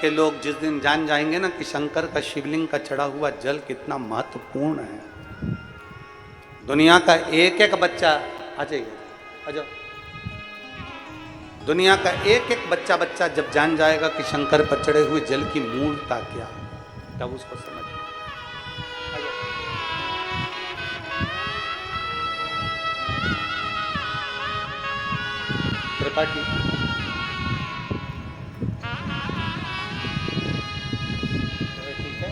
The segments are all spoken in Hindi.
के लोग जिस दिन जान जाएंगे ना कि शंकर का शिवलिंग का चढ़ा हुआ जल कितना महत्वपूर्ण है, दुनिया का एक एक बच्चा आ जाइए, आ जाओ, दुनिया का एक एक बच्चा बच्चा जब जान जाएगा कि शंकर पर चढ़े हुए जल की मूलता क्या है, तब उसको समझ में आ जाओ। कृपा की ठीक है,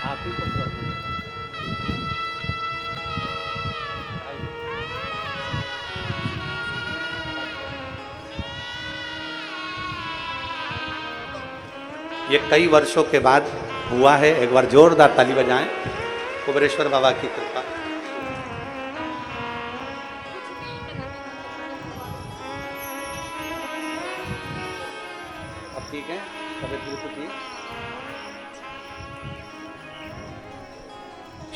आप ही को प्रॉब्लम है। ये कई वर्षों के बाद हुआ है, एक बार जोरदार ताली बजाएं, कुबेरेश्वर बाबा की कृपा। अब ठीक है, तबियत बिल्कुल ठीक।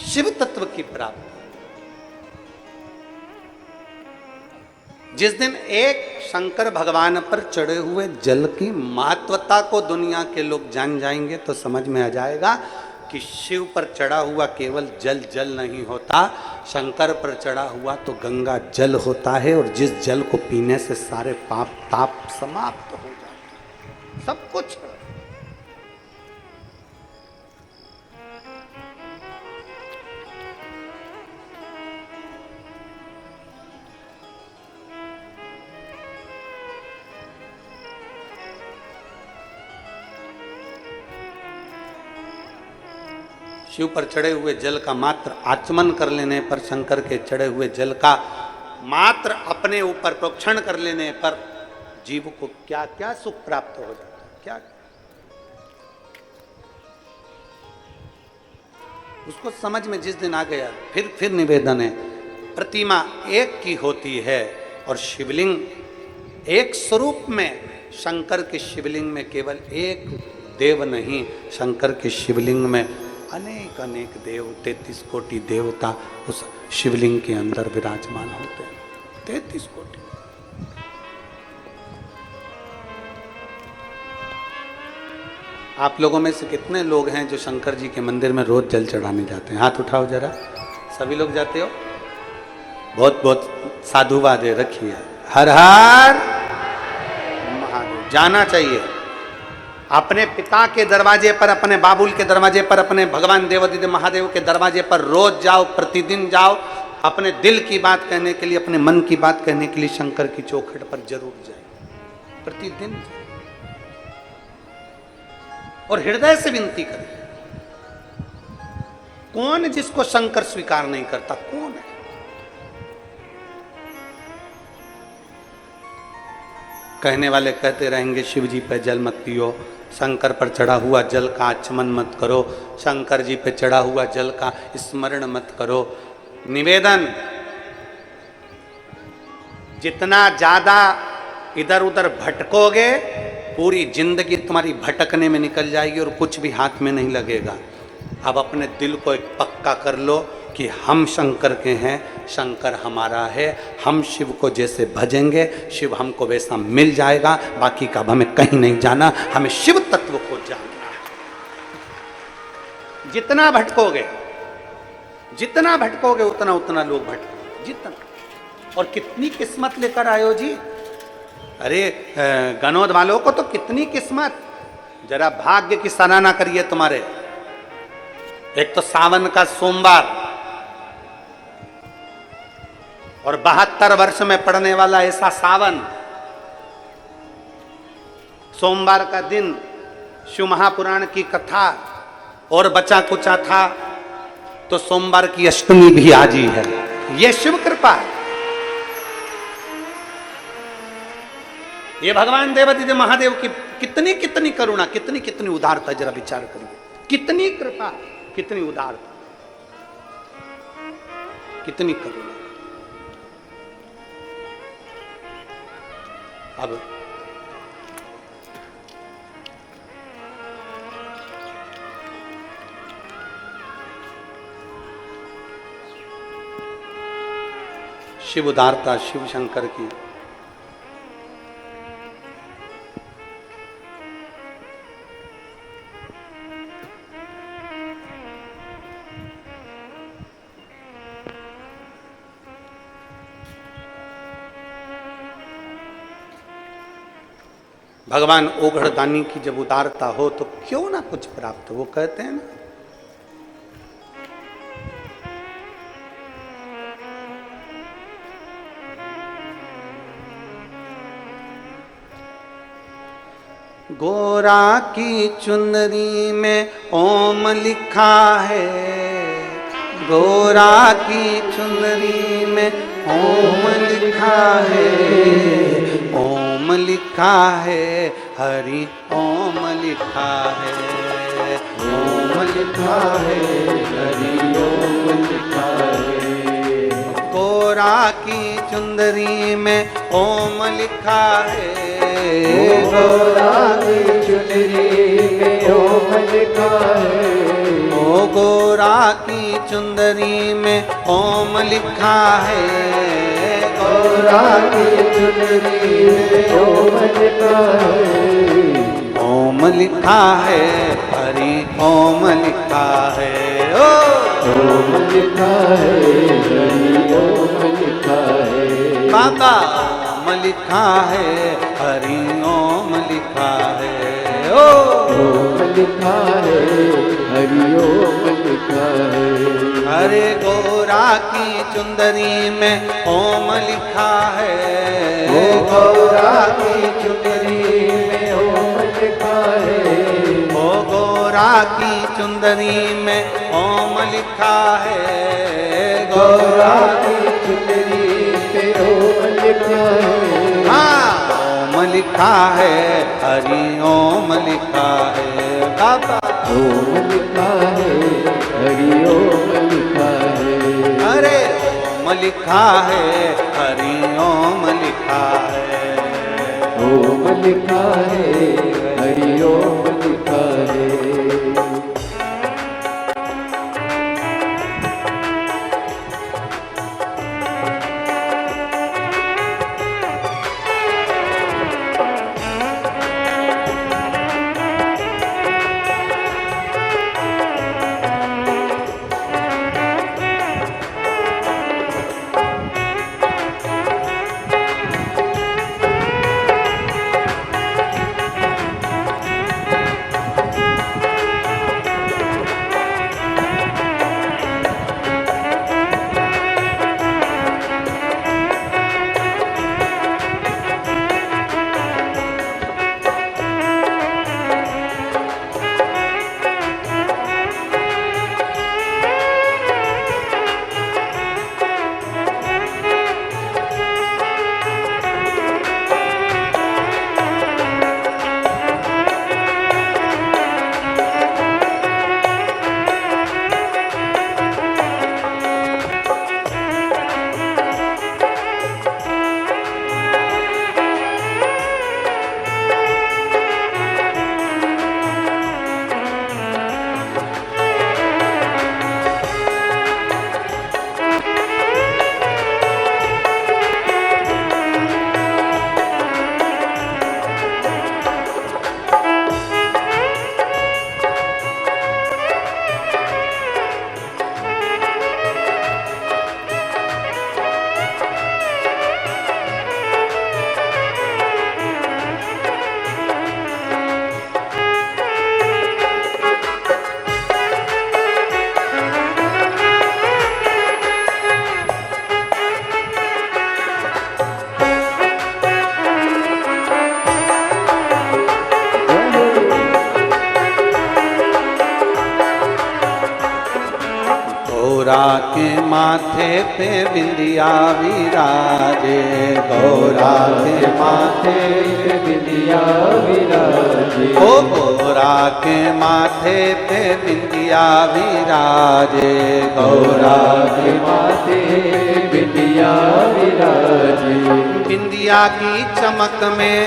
शिव तत्व की प्राप्ति, जिस दिन एक शंकर भगवान पर चढ़े हुए जल की महत्वता को दुनिया के लोग जान जाएंगे तो समझ में आ जाएगा कि शिव पर चढ़ा हुआ केवल जल जल नहीं होता, शंकर पर चढ़ा हुआ तो गंगा जल होता है, और जिस जल को पीने से सारे पाप ताप समाप्त हो जाते, सब कुछ। शिव पर चढ़े हुए जल का मात्र आचमन कर लेने पर, शंकर के चढ़े हुए जल का मात्र अपने ऊपर प्रोक्षण कर लेने पर जीव को क्या क्या सुख प्राप्त हो जाता है, क्या उसको समझ में जिस दिन आ गया। फिर निवेदन है, प्रतिमा एक की होती है और शिवलिंग एक स्वरूप में। शंकर के शिवलिंग में केवल एक देव नहीं, शंकर के शिवलिंग में अनेक अनेक देव, 33 कोटि देवता उस शिवलिंग के अंदर विराजमान होते हैं, 33 कोटि। आप लोगों में से कितने लोग हैं जो शंकर जी के मंदिर में रोज जल चढ़ाने जाते हैं? हाथ उठाओ जरा, सभी लोग जाते हो? बहुत बहुत साधुवाद है, रखिए। हर हर महादेव। जाना चाहिए, अपने पिता के दरवाजे पर, अपने बाबुल के दरवाजे पर, अपने भगवान देवादिदेव महादेव के दरवाजे पर रोज जाओ, प्रतिदिन जाओ, अपने दिल की बात कहने के लिए, अपने मन की बात कहने के लिए शंकर की चौखट पर जरूर जाए, प्रतिदिन, और हृदय से विनती करें। कौन जिसको शंकर स्वीकार नहीं करता? कौन है? कहने वाले कहते रहेंगे शिव जी पे जल मत पियो, शंकर पर चढ़ा हुआ जल का आचमन मत करो, शंकर जी पे चढ़ा हुआ जल का स्मरण मत करो। निवेदन, जितना ज्यादा इधर उधर भटकोगे, पूरी जिंदगी तुम्हारी भटकने में निकल जाएगी और कुछ भी हाथ में नहीं लगेगा। अब अपने दिल को एक पक्का कर लो कि हम शंकर के हैं, शंकर हमारा है, हम शिव को जैसे भजेंगे शिव हमको वैसा मिल जाएगा, बाकी का हमें कहीं नहीं जाना, हमें शिव तत्व को जानना है। जितना भटकोगे, जितना भटकोगे उतना उतना लोग भटकोगे, जितना। और कितनी किस्मत लेकर आयो जी, अरे गनौद वालों को तो कितनी किस्मत, जरा भाग्य की सराहना करिए तुम्हारे। एक तो सावन का सोमवार और 72 वर्ष में पड़ने वाला ऐसा सावन, सोमवार का दिन शिव महापुराण की कथा, और बचा कुचा था तो सोमवार की अष्टमी भी आज ही है। ये शिव कृपा है, ये भगवान देवादिदेव महादेव की कितनी कितनी करुणा, कितनी कितनी उदारता, जरा विचार करिए, कितनी कृपा, कितनी उदारता, कितनी करुणा। अब शिव उदारता, शिव शंकर की भगवान ओघड़दानी की जब उदारता हो तो क्यों ना कुछ प्राप्त हो, वो कहते हैं ना, गोरा की चुनरी में ओम लिखा है, गोरा की चुनरी में ओम लिखा है, ओम लिखा है, हरि ओम लिखा है, ओम लिखा है, हरि ओम लिखा है, गोरा की चुंदरी में ओम लिखा है, गोरा की चुनरी में ओम लिखा है, ओ गोरा की चुंदरी में ओम लिखा है, गोरा की चुनरी में ओम लिखा है, ओम लिखा है, हरि ओम लिखा है, ओ ओम लिखा है, हरि ओम लिखा है, बाबा ओम लिखा है, हरि ओम लिखा है, ओ ओम लिखा है, हरि ओम लिखा है, अरे गोरा की चुंदरी में ओम लिखा है, गोरा की चुनरी में ओम लिखा है, ओ गोरा की चुंदरी में ओम लिखा है, गोरा की चुनरी में ओम लिखा है, हाँ ओम लिखा है, हरि ओम लिखा है, बाबा ओम लिखा है, हरि ओम लिखा है, अरे ओम लिखा है, हरि ओम लिखा है, ओम लिखा है, हरि ओम लिखा है, गौरा के माथे पे बिंदिया विराजे, गौरा के माथे पे बिंदिया विराजे, ओ गौरा के माथे पे बिंदिया विराजे, गौरा के माथे बिंदिया विराजे, बिंदिया की चमक में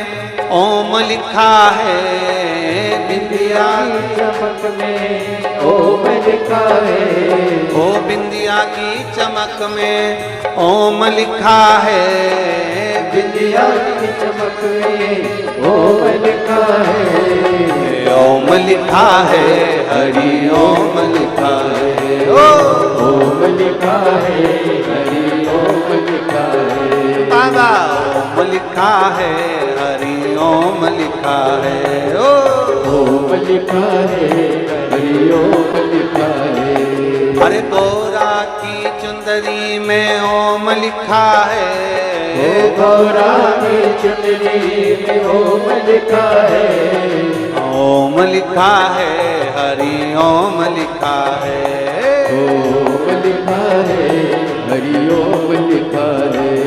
ओम लिखा है, बिंदिया की चमक में ओम लिखा है, ओ बिंदिया की चमक में ओम लिखा है, बिंदिया की चमक में ओम लिखा है, ओम लिखा है, हरि ओम लिखा है, ओम लिखा है, हरि ओम लिखा है, बाबा ओम लिखा है, हरि ओम लिखा है। ओ ओम लिखा है, हरि ओम लिखा है। अरे गौरा की चुंदरी में ओम लिखा है, ओ गौरा की चुनरी में ओम लिखा है। ओम लिखा है, हरि ओम लिखा है। ओम लिखा है, हरि ओम लिखा है।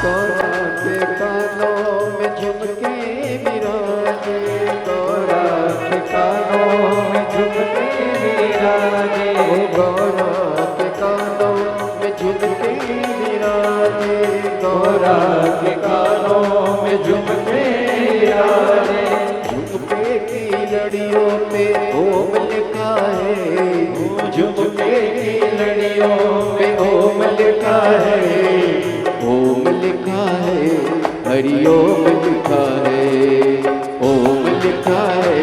गौरा के कानों में झुमके विराजे, गौरा के कानों में झुमके विराजे। गौरा के कानों में झुमके विराजे, गौरा के कानों में झुमके विराजे। झुमके की लड़ियों पे ओम लिखा है, झुमके की लड़ियों पे ओम लिखा है। ओम लिखा है, हरि ओम लिखा है। ओम लिखा है,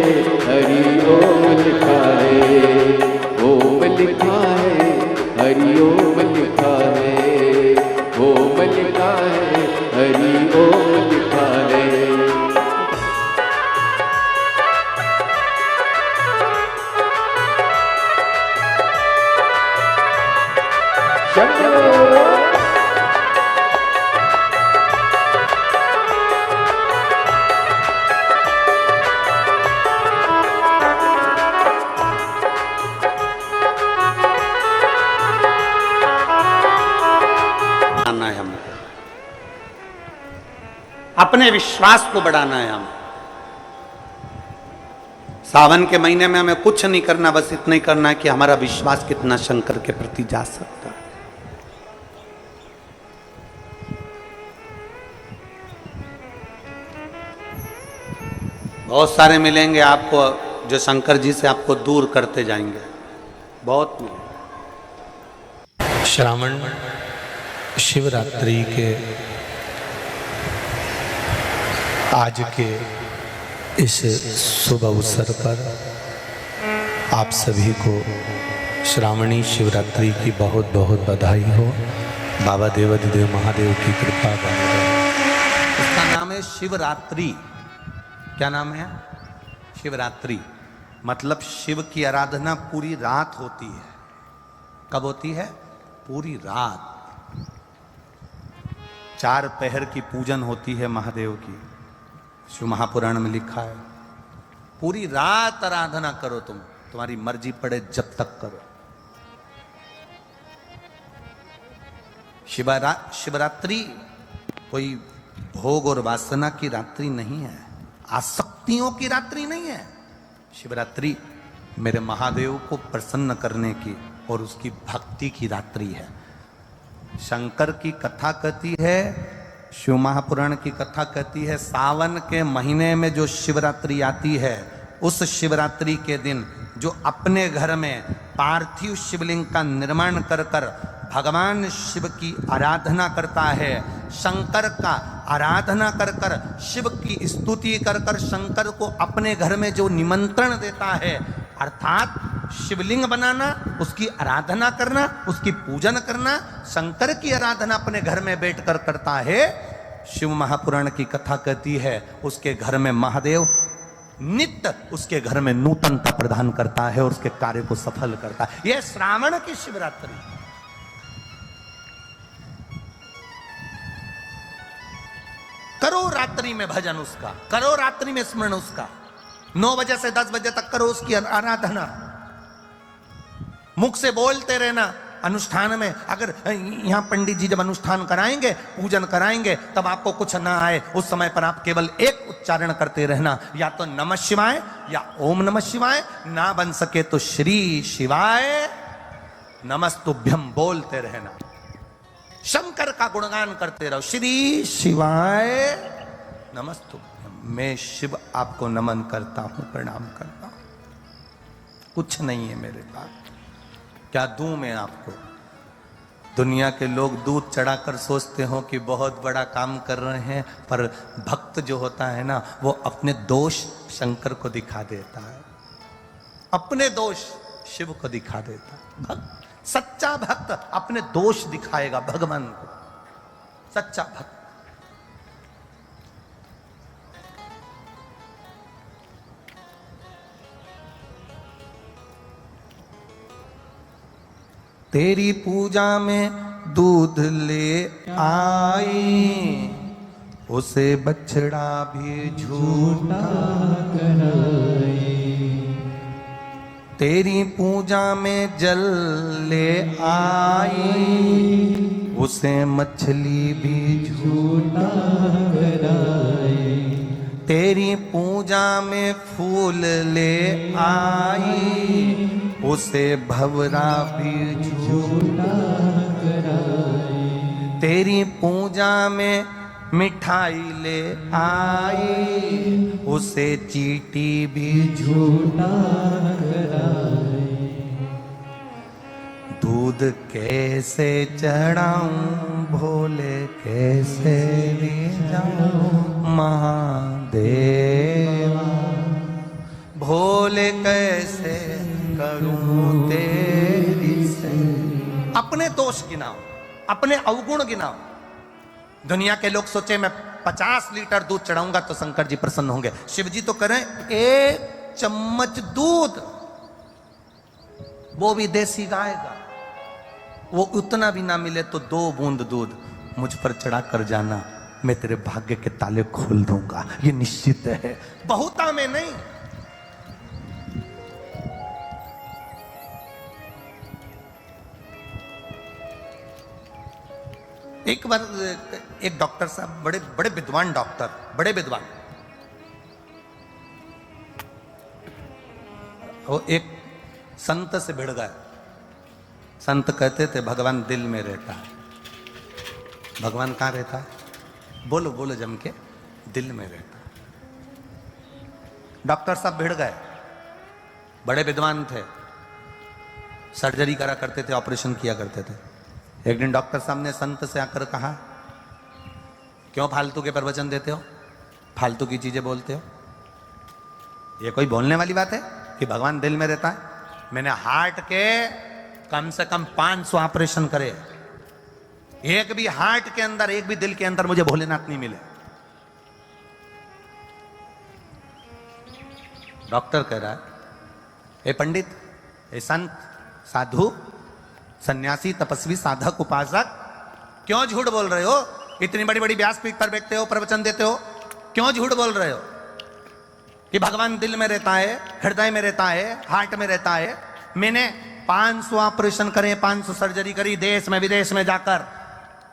हरि ओम लिखा है। ओम लिखा है, हरि ओम लिखा है। ओम लिखा है, हरि ओम लिखा है। शंभो बढ़ाना है हमें, अपने विश्वास को बढ़ाना है हमें। सावन के महीने में हमें कुछ नहीं करना, बस इतना ही करना है कि हमारा विश्वास कितना शंकर के प्रति जा सकता है। बहुत सारे मिलेंगे आपको जो शंकर जी से आपको दूर करते जाएंगे, बहुत मिलेंगे। श्रावण शिवरात्रि के आज के इस शुभ अवसर पर आप सभी को श्रावणी शिवरात्रि की बहुत बहुत बधाई हो। बाबा देवाधिदेव महादेव की कृपा बनी रहे। इसका नाम है शिवरात्रि। क्या नाम है? शिवरात्रि। मतलब शिव की आराधना पूरी रात होती है। कब होती है? पूरी रात। 4 पहर की पूजन होती है महादेव की, शिव महापुराण में लिखा है। पूरी रात आराधना करो, तुम्हारी मर्जी पड़े जब तक करो। शिवरात्रि कोई भोग और वासना की रात्रि नहीं है, आसक्तियों की रात्रि नहीं है। शिवरात्रि मेरे महादेव को प्रसन्न करने की और उसकी भक्ति की रात्रि है। शंकर की कथा कहती है, शिव महापुराण की कथा कहती है, सावन के महीने में जो शिवरात्रि आती है, उस शिवरात्रि के दिन जो अपने घर में पार्थिव शिवलिंग का निर्माण कर कर भगवान शिव की आराधना करता है, शंकर का आराधना कर कर, शिव की स्तुति कर कर शंकर को अपने घर में जो निमंत्रण देता है, अर्थात शिवलिंग बनाना, उसकी आराधना करना, उसकी पूजन करना। शंकर की आराधना अपने घर में बैठकर करता है। शिव महापुराण की कथा कहती है उसके घर में महादेव नित्य उसके घर में नूतनता प्रदान करता है और उसके कार्य को सफल करता है। यह श्रावण की शिवरात्रि। करो रात्रि में भजन उसका, करो रात्रि में स्मरण उसका। 9 बजे से 10 बजे तक करो उसकी आराधना। मुख से बोलते रहना अनुष्ठान में। अगर यहां पंडित जी जब अनुष्ठान कराएंगे, पूजन कराएंगे, तब आपको कुछ ना आए, उस समय पर आप केवल एक उच्चारण करते रहना, या तो नमः शिवाय या ओम नमः शिवाय। ना बन सके तो श्री शिवाय नमस्तुभ्यम बोलते रहना। शंकर का गुणगान करते रहो, श्री शिवाय नमस्तुभ्यम। मैं शिव आपको नमन करता हूं, प्रणाम करता हूं। कुछ नहीं है मेरे पास, क्या दूं मैं आपको। दुनिया के लोग दूध चढ़ाकर सोचते हो कि बहुत बड़ा काम कर रहे हैं, पर भक्त जो होता है ना, वो अपने दोष शंकर को दिखा देता है, अपने दोष शिव को दिखा देता है। भक्त, सच्चा भक्त अपने दोष दिखाएगा भगवान को, सच्चा भक्त। तेरी पूजा में दूध ले आई, उसे बछड़ा भी झूठा कराए। तेरी पूजा में जल ले आई, उसे मछली भी झूठा कराए। तेरी पूजा में फूल ले आई, उसे भवरा भी झूठा कराए। तेरी पूजा में मिठाई ले आई, उसे चींटी भी झूठा कराए। दूध कैसे चढ़ाऊं भोले, कैसे ले जाऊं महादेवा। भोले कैसे करूं तेरी से। अपने दोष गिनाओ, अपने अवगुण गिनाओ। दुनिया के लोग सोचे मैं 50 लीटर दूध चढ़ाऊंगा तो शंकर जी प्रसन्न होंगे। शिव जी तो करें 1 चम्मच दूध, वो भी देसी गाय का, वो उतना भी ना मिले तो 2 बूंद दूध मुझ पर चढ़ा कर जाना, मैं तेरे भाग्य के ताले खोल दूंगा, ये निश्चित है। बहुता में नहीं। एक बार एक डॉक्टर साहब, बड़े बड़े विद्वान डॉक्टर, बड़े विद्वान, वो एक संत से भिड़ गए। संत कहते थे भगवान दिल में रहता है। भगवान कहाँ रहता है? बोलो बोलो जम के, दिल में रहता है। डॉक्टर साहब भिड़ गए, बड़े विद्वान थे, सर्जरी करा करते थे, ऑपरेशन किया करते थे। एक दिन डॉक्टर साहब ने संत से आकर कहा, क्यों फालतू के प्रवचन देते हो, फालतू की चीजें बोलते हो? ये कोई बोलने वाली बात है कि भगवान दिल में रहता है? मैंने हार्ट के कम से कम 500 ऑपरेशन करे, एक भी हार्ट के अंदर, एक भी दिल के अंदर मुझे भोलेनाथ नहीं मिले। डॉक्टर कह रहा है, ए पंडित, ए संत, साधु, सन्यासी, तपस्वी, साधक, उपासक, क्यों झूठ बोल रहे हो? इतनी बड़ी बड़ी व्यासपीठ पर बैठते हो, प्रवचन देते हो, क्यों झूठ बोल रहे हो कि भगवान दिल में रहता है, हृदय में रहता है, हार्ट में रहता है? मैंने 500 ऑपरेशन करे, 500 सर्जरी करी, देश में विदेश में जाकर,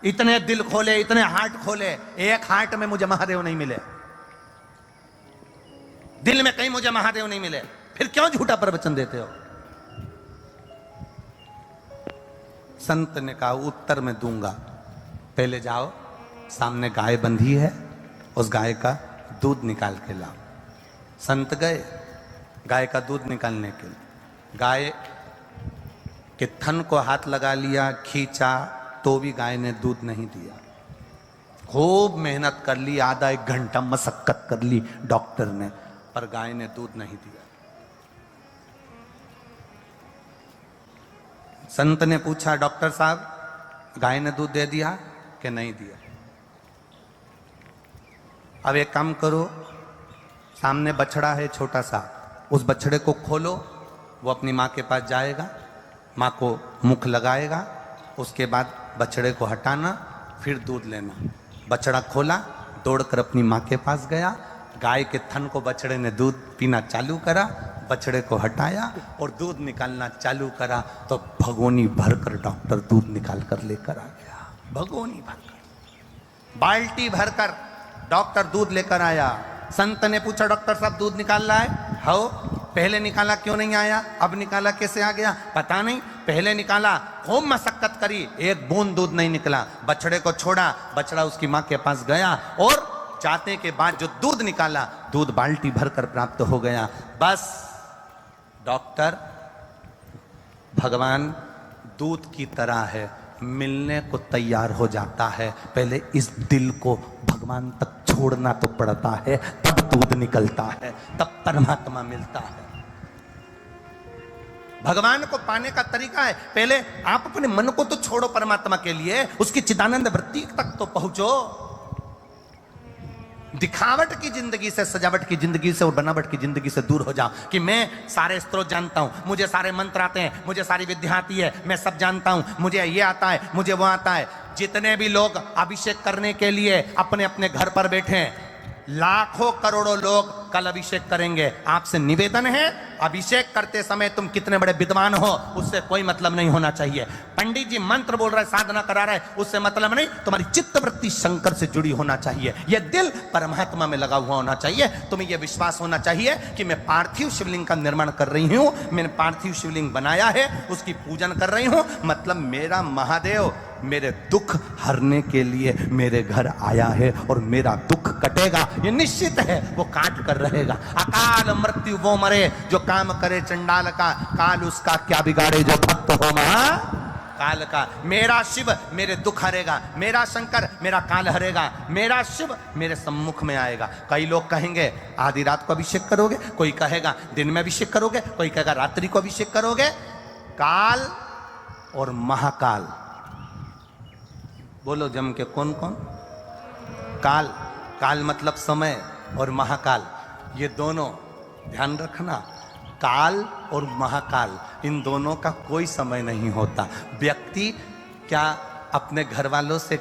इतने दिल खोले, इतने हार्ट खोले, एक हार्ट में मुझे महादेव नहीं मिले, दिल में कहीं मुझे महादेव नहीं मिले, फिर क्यों झूठा प्रवचन देते हो? संत ने कहा, उत्तर में दूंगा, पहले जाओ, सामने गाय बंधी है, उस गाय का दूध निकाल के लाओ। संत गए गाय का दूध निकालने के लिए, गाय के थन को हाथ लगा लिया, खींचा, तो भी गाय ने दूध नहीं दिया। खूब मेहनत कर ली, आधा 1 घंटा मशक्कत कर ली डॉक्टर ने, पर गाय ने दूध नहीं दिया। संत ने पूछा, डॉक्टर साहब गाय ने दूध दे दिया कि नहीं दिया? अब एक काम करो, सामने बछड़ा है छोटा सा, उस बछड़े को खोलो, वो अपनी माँ के पास जाएगा, माँ को मुख लगाएगा, उसके बाद बछड़े को हटाना, फिर दूध लेना। बछड़ा खोला, दौड़कर अपनी माँ के पास गया, गाय के थन को बछड़े ने दूध पीना चालू करा, बछड़े को हटाया और दूध निकालना चालू करा, तो भगोनी भरकर डॉक्टर दूध निकाल कर लेकर आ गया। भगोनी भरकर, बाल्टी भरकर डॉक्टर दूध लेकर आया। संत ने पूछा, डॉक्टर साहब दूध निकाल रहा है? हो, पहले निकाला क्यों नहीं आया? अब निकाला कैसे आ गया? पता नहीं, पहले निकाला, खूब मशक्कत करी, एक बूंद दूध नहीं निकला। बछड़े को छोड़ा, बछड़ा उसकी माँ के पास गया और जाते के बाद जो दूध निकाला, दूध बाल्टी भरकर प्राप्त हो गया। बस डॉक्टर, भगवान दूध की तरह है, मिलने को तैयार हो जाता है, पहले इस दिल को भगवान तक छोड़ना तो पड़ता है, तब दूध निकलता है, तब परमात्मा मिलता है। भगवान को पाने का तरीका है, पहले आप अपने मन को तो छोड़ो परमात्मा के लिए, उसकी चिदानंद वृत्ति तक तो पहुंचो। दिखावट की जिंदगी से, सजावट की जिंदगी से और बनावट की जिंदगी से दूर हो जाओ कि मैं सारे स्त्रोत जानता हूं, मुझे सारे मंत्र आते हैं, मुझे सारी विद्या आती है, मैं सब जानता हूं, मुझे ये आता है, मुझे वो आता है। जितने भी लोग अभिषेक करने के लिए अपने अपने घर पर बैठे हैं, लाखों करोड़ों लोग कल अभिषेक करेंगे। आपसे निवेदन है, अभिषेक करते समय तुम कितने बड़े विद्वान हो उससे कोई मतलब नहीं होना चाहिए। पंडित जी मंत्र बोल रहे, साधना करा रहे, उससे मतलब नहीं, तुम्हारी चित्तवृत्ति शंकर से जुड़ी होना चाहिए, यह दिल परमात्मा में लगा हुआ होना चाहिए। तुम्हें यह विश्वास होना चाहिए कि मैं पार्थिव शिवलिंग का निर्माण कर रही हूं, मैंने पार्थिव शिवलिंग बनाया है, उसकी पूजन कर रही हूं, मतलब मेरा महादेव मेरे दुख हरने के लिए मेरे घर आया है और मेरा दुख कटेगा, ये निश्चित है, वो काट कर रहेगा। अकाल मृत्यु वो मरे जो काम करे चंडाल का, काल उसका क्या बिगाड़े जो भक्त हो महा काल का। मेरा शिव मेरे दुख हरेगा, मेरा शंकर मेरा काल हरेगा, मेरा शिव मेरे सम्मुख में आएगा। कई लोग कहेंगे आधी रात को अभिषेक करोगे, कोई कहेगा दिन में अभिषेक करोगे, कोई कहेगा रात्रि को अभिषेक करोगे। काल और महाकाल, बोलो जम के कौन कौन? काल, काल मतलब समय, और महाकाल, ये दोनों ध्यान रखना। काल और महाकाल, इन दोनों का कोई समय नहीं होता। व्यक्ति क्या अपने घर वालों से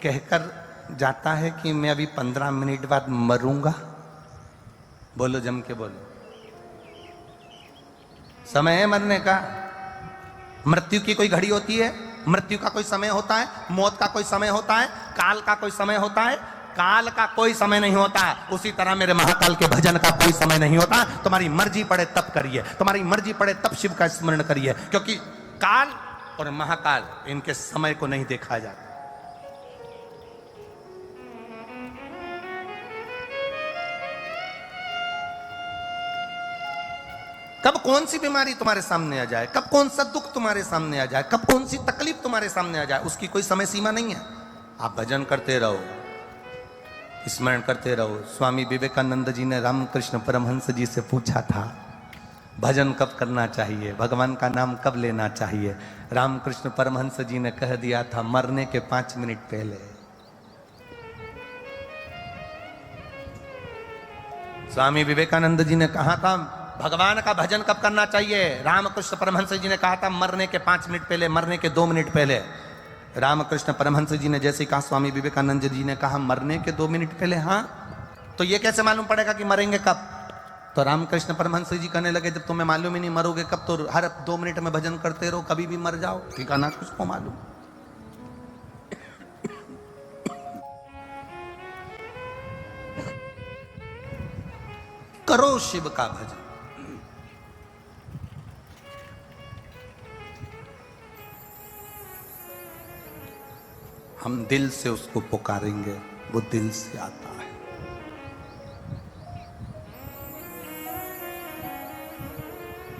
कहकर जाता है कि मैं अभी 15 मिनट बाद मरूंगा? बोलो जम के बोलो। समय है मरने का, मृत्यु की कोई घड़ी होती है, मृत्यु का कोई समय होता है, मौत का कोई समय होता है, काल का कोई समय होता है? काल का कोई समय नहीं होता। उसी तरह मेरे महाकाल के भजन का कोई समय नहीं होता। तुम्हारी मर्जी पड़े तब करिए, तुम्हारी मर्जी पड़े तब शिव का स्मरण करिए, क्योंकि काल और महाकाल इनके समय को नहीं देखा जाता। कब कौन सी बीमारी तुम्हारे सामने आ जाए, कब कौन सा दुख तुम्हारे सामने आ जाए, कब कौन सी तकलीफ तुम्हारे सामने आ जाए, उसकी कोई समय सीमा नहीं है। आप भजन करते रहो, स्मरण करते रहो। स्वामी विवेकानंद जी ने रामकृष्ण परमहंस जी से पूछा था भजन कब करना चाहिए, भगवान का नाम कब लेना चाहिए। रामकृष्ण परमहंस जी ने कह दिया था मरने के 5 मिनट पहले। स्वामी विवेकानंद जी ने कहा था भगवान का भजन कब करना चाहिए, रामकृष्ण परमहंस जी ने कहा था मरने के 5 मिनट पहले, मरने के 2 मिनट पहले। रामकृष्ण परमहंस जी ने जैसे कहा, स्वामी विवेकानंद जी ने कहा मरने के 2 मिनट पहले। हाँ, तो ये कैसे मालूम पड़ेगा कि मरेंगे कब? तो रामकृष्ण परमहंस जी कहने लगे जब तुम्हें मालूम ही नहीं मरोगे कब, तो हर 2 मिनट में भजन करते रहो, कभी भी मर जाओ, ठिकाना किसको मालूम। करो शिव का भजन। हम दिल से उसको पुकारेंगे, वो दिल से आता है।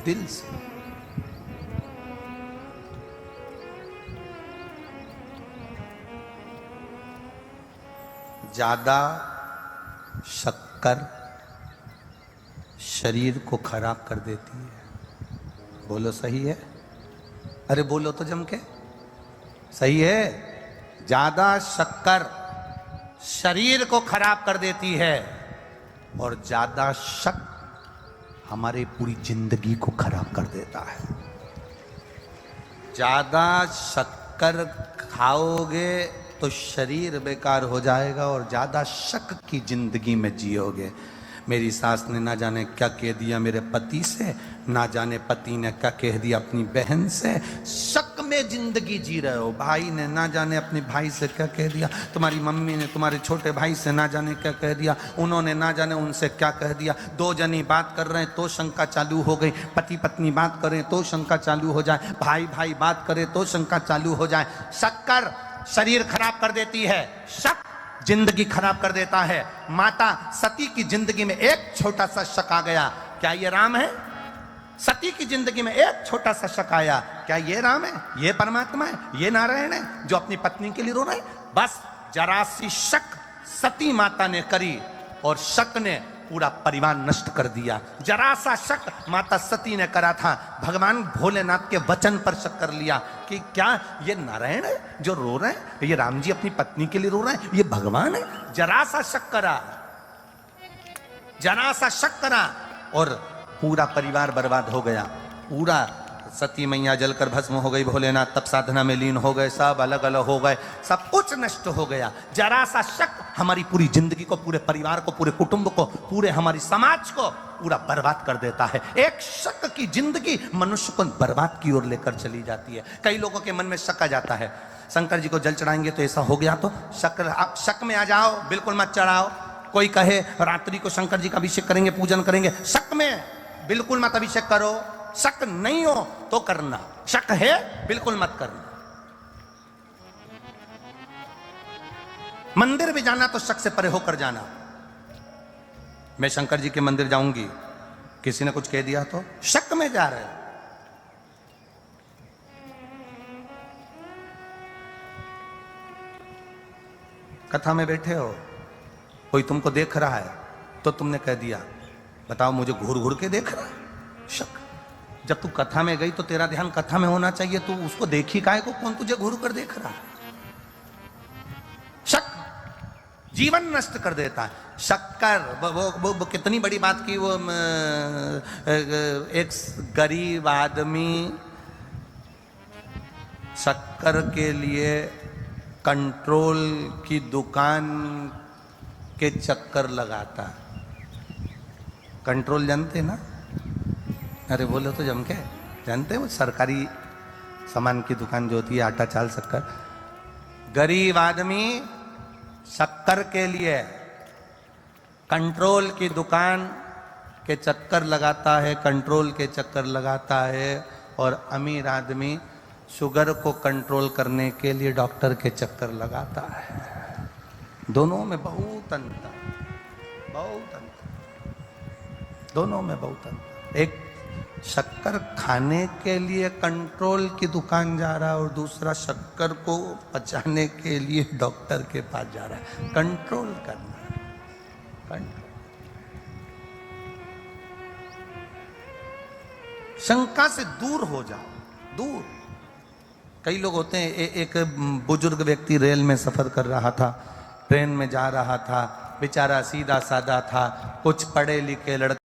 दिल से। ज्यादा शक्कर शरीर को खराब कर देती है, बोलो सही है? अरे बोलो तो जम के, सही है। ज्यादा शक्कर शरीर को खराब कर देती है और ज्यादा शक हमारे पूरी जिंदगी को खराब कर देता है। ज्यादा शक्कर खाओगे तो शरीर बेकार हो जाएगा और ज्यादा शक की जिंदगी में जियोगे। मेरी सास ने ना जाने क्या कह दिया मेरे पति से, ना जाने पति ने क्या कह दिया अपनी बहन से, शक में जिंदगी जी रहे हो। भाई ने ना जाने अपने भाई से क्या कह दिया, तुम्हारी मम्मी ने तुम्हारे छोटे भाई से ना जाने क्या कह दिया, उन्होंने ना जाने उनसे क्या कह दिया। दो जनी बात कर रहे हैं तो शंका चालू हो गई, पति पत्नी बात करें तो शंका चालू हो जाए, भाई भाई बात करे तो शंका चालू हो जाए। शक्कर शरीर खराब कर देती है, शक जिंदगी खराब कर देता है। माता सती की जिंदगी में एक छोटा सा शक आ गया, क्या ये राम है? सती की जिंदगी में एक छोटा सा शक आया, क्या ये राम है, ये परमात्मा है, ये नारायण है जो अपनी पत्नी के लिए रो रहे? बस जरा सी शक सती माता ने करी और शक ने पूरा परिवार नष्ट कर दिया। जरा सा शक माता सती ने करा था, भगवान भोलेनाथ के वचन पर शक कर लिया कि क्या ये नारायण है जो रो रहे हैं, ये राम जी अपनी पत्नी के लिए रो रहे हैं, ये भगवान है। जरा सा शक करा, जरा सा शक करा और पूरा परिवार बर्बाद हो गया। पूरा सती मैया जलकर भस्म हो गई, भोलेनाथ तप साधना में लीन हो गए, सब अलग अलग हो गए, सब कुछ नष्ट हो गया। जरा सा शक हमारी पूरी जिंदगी को, पूरे परिवार को, पूरे कुटुंब को, पूरे हमारी समाज को पूरा बर्बाद कर देता है। एक शक की जिंदगी मनुष्य को बर्बाद की ओर लेकर चली जाती है। कई लोगों के मन में शक आ जाता है, शंकर जी को जल चढ़ाएंगे तो ऐसा हो गया, तो शक में आ जाओ, बिल्कुल मत चढ़ाओ। कोई कहे रात्रि को शंकर जी का अभिषेक करेंगे, पूजन करेंगे, शक में बिल्कुल मत अभिषेक करो। शक नहीं हो तो करना, शक है बिल्कुल मत करना। मंदिर भी जाना तो शक से परे होकर जाना। मैं शंकर जी के मंदिर जाऊंगी, किसी ने कुछ कह दिया तो शक में जा रहे हो। कथा में बैठे हो, कोई तुमको देख रहा है तो तुमने कह दिया, बताओ मुझे घूर घूर के देख रहा है, शक। जब तू कथा में गई तो तेरा ध्यान कथा में होना चाहिए, तू उसको देखी काहे को, कौन तुझे घूर कर देख रहा है? शक जीवन नष्ट कर देता है। शक्कर वो कितनी बड़ी बात की, वो एक गरीब आदमी शक्कर के लिए कंट्रोल की दुकान के चक्कर लगाता। कंट्रोल जानते ना? अरे बोलो तो जम के, जानते हो सरकारी सामान की दुकान जो होती है, आटा चाल शक्कर। गरीब आदमी शक्कर के लिए कंट्रोल की दुकान के चक्कर लगाता है, कंट्रोल के चक्कर लगाता है। और अमीर आदमी शुगर को कंट्रोल करने के लिए डॉक्टर के चक्कर लगाता है। दोनों में बहुत अंतर, बहुत अंतर, दोनों में बहुत अंतर। एक शक्कर खाने के लिए कंट्रोल की दुकान जा रहा है और दूसरा शक्कर को पचाने के लिए डॉक्टर के पास जा रहा है। कंट्रोल करना, कंट्रोल। शंका से दूर हो जाओ, दूर। कई लोग होते हैं, एक बुजुर्ग व्यक्ति रेल में सफर कर रहा था, ट्रेन में जा रहा था, बेचारा सीधा साधा था, कुछ पढ़े लिखे लड़के